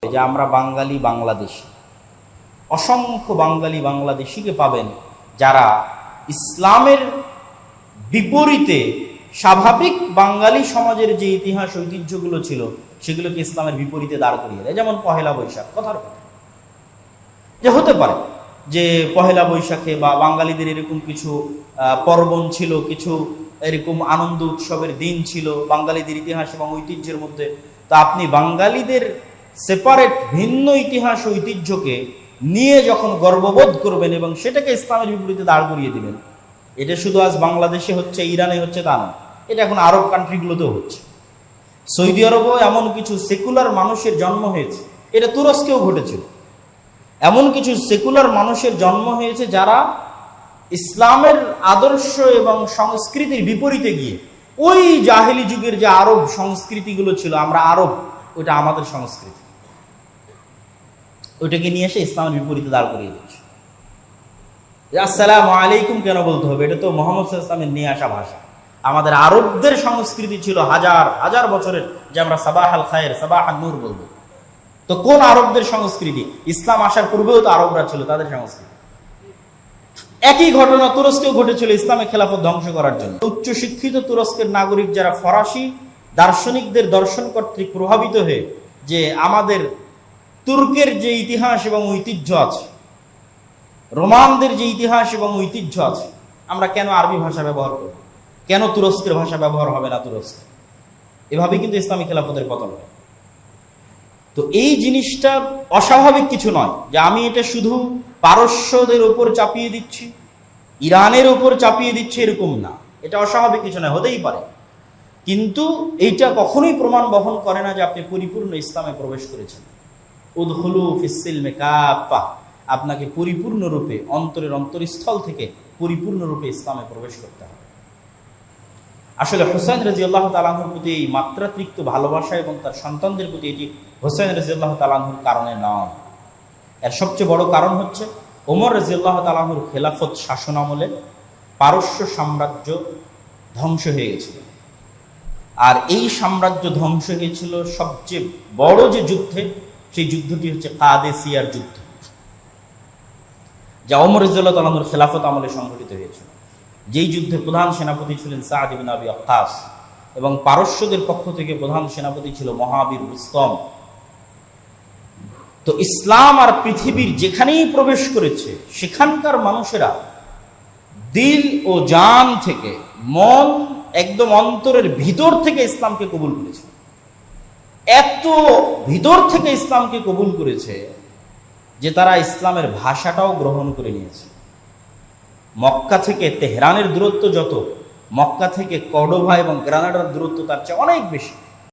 যে আমরা বাঙালি বাংলাদেশি, অসংখ্য বাঙালি বাংলাদেশিকে পাবেন যারা ইসলামের বিপরীতে স্বাভাবিক বাঙালি সমাজের যে ইতিহাস ঐতিহ্যগুলো ছিল সেগুলোকে ইসলামের বিপরীতে দাঁড় করিয়ে দেয়। যেমন পহেলা বৈশাখ, কথার কথা যে হতে পারে যে পহেলা বৈশাখে বা বাঙালিদের এরকম কিছু পার্বণ ছিল, কিছু এরকম আনন্দ উৎসবের দিন ছিল বাঙালিদের ইতিহাস এবং ঐতিহ্যের মধ্যে। তা আপনি বাঙালিদের সেপারেট ভিন্ন ইতিহাস ঐতিহ্যকে নিয়ে যখন গর্ববোধ করবেন এবং সেটাকে ইসলামের বিপরীতে দাঁড় করিয়ে দিবেন, এটা শুধু আজ বাংলাদেশে হচ্ছে, ইরানে হচ্ছে তা না, এটা এখন আরব কান্ট্রিগুলোতেও হচ্ছে। সৌদি আরবেও এমন কিছু সেকুলার মানুষের জন্ম হয়েছে, এটা তুরস্কেও ঘটেছিল। এমন কিছু সেকুলার মানুষের জন্ম হয়েছে যারা ইসলামের আদর্শ এবং সংস্কৃতির বিপরীতে গিয়ে ওই জাহেলি যুগের যে আরব সংস্কৃতিগুলো ছিল, আমরা আরব, ওইটা আমাদের সংস্কৃতি, ওইটাকে নিয়ে এসে ইসলামের বিপরীতে দাঁড় করিয়ে দিচ্ছে। আসসালামু আলাইকুম কেন বলতে হবে? এটা তো মোহাম্মদ সাল্লাল্লাহু আলাইহি ওয়াসাল্লামের নিয়ে আসা ভাষা। আমাদের আরবদের সংস্কৃতি ছিল হাজার হাজার বছরের, যে আমরা সাবাহ আল খায়ের, সাবাহ আল নূর বলবো। তো কোন আরবদের সংস্কৃতি? ইসলাম আসার পূর্বেও তো আরবরা ছিল, তাদের সংস্কৃতি। একই ঘটনা তুরস্কেও ঘটেছিল ইসলামের খেলাফত ধ্বংস করার জন্য। উচ্চ শিক্ষিত তুরস্কের নাগরিক যারা ফরাসি দার্শনিকদের দর্শন কর্তৃক প্রভাবিত হয়ে যে আমাদের তুর্কের যে ইতিহাস এবং ঐতিহ্য আছে, রোমানদের যে ইতিহাস এবং ঐতিহ্য আছে, আমরা কেন আরবি ভাষা ব্যবহার করব? কেন তুরস্কের ভাষা ব্যবহার হবে না তুরস্কে? এভাবে কিন্তু ইসলামী খেলাফতের পতন হয়। তো এই জিনিসটা অস্বাভাবিক কিছু নয় যে আমি এটা শুধু পারস্যদের উপর চাপিয়ে দিচ্ছি, ইরানের উপর চাপিয়ে দিচ্ছি, এরকম না। এটা অস্বাভাবিক কিছু নয়, হতেই পারে, কিন্তু এইটা কখনোই প্রমাণ বহন করে না যে আপনি পরিপূর্ণ ইসলামে প্রবেশ করেছেন। উদখুলু ফিস সিলমি কাফা, আপনাকে পরিপূর্ণরূপে অন্তরের অন্তরস্থল থেকে পরিপূর্ণরূপে ইসলামে প্রবেশ করতে হবে। আসলে হুসাইন রাদিয়াল্লাহু তাআলা আনহুর প্রতি এই মাত্রাতিরিক্ত ভালোবাসা এবং তার সন্তানদের প্রতি এটি হুসাইন রাদিয়াল্লাহু তাআলা আনহুর কারণে নয়। এর সবচেয়ে বড় কারণ হচ্ছে ওমর রাদিয়াল্লাহু তাআলা আনহুর খেলাফত শাসন আমলে পারস্য সাম্রাজ্য ধ্বংস হয়ে গেছিল। আর এই সাম্রাজ্য ধ্বংস হয়েছিল সবচেয়ে বড় যে যুদ্ধে, সেই যুদ্ধটি হচ্ছে কাদেসিয়ার যুদ্ধ, যা ওমর রাদিয়াল্লাহু তাআলা আনহুর খেলাফত আমলে সংঘটিত হয়েছিল। যেই যুদ্ধে প্রধান সেনাপতি ছিলেন সাদ ইবনে আবি ওয়াক্কাস এবং পারস্যদের পক্ষ থেকে প্রধান সেনাপতি ছিল মহাবীর রুস্তম। তো ইসলাম আর পৃথিবীর যেখানেই প্রবেশ করেছে সেখানকার মানুষেরা দিল ও জান থেকে, মন একদম অন্তরের ভিতর থেকে ইসলামকে কবুল করেছে। এত ভিতর থেকে ইসলামকে কবুল করেছে যে তারা ইসলামের ভাষাটাও গ্রহণ করে নিয়েছে। মক্কা থেকে তেহরানের দূরত্ব যত, মক্কা থেকে কর্ডোভা এবং গ্রানাডার দূরত্ব তার চেয়ে অনেক বেশি।